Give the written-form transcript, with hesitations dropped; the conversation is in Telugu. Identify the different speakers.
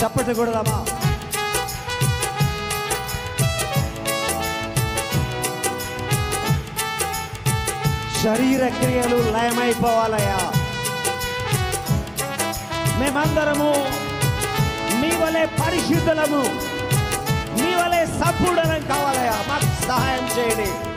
Speaker 1: చప్పట్లు కొడదామా? శరీర క్రియలు లయమైపోవాలయ్యా. మేమందరము మీ వలె పరిశుద్ధులము, మీ వలె సంపూర్ణం కావాలయ్యా. మాకు సహాయం చేయండి.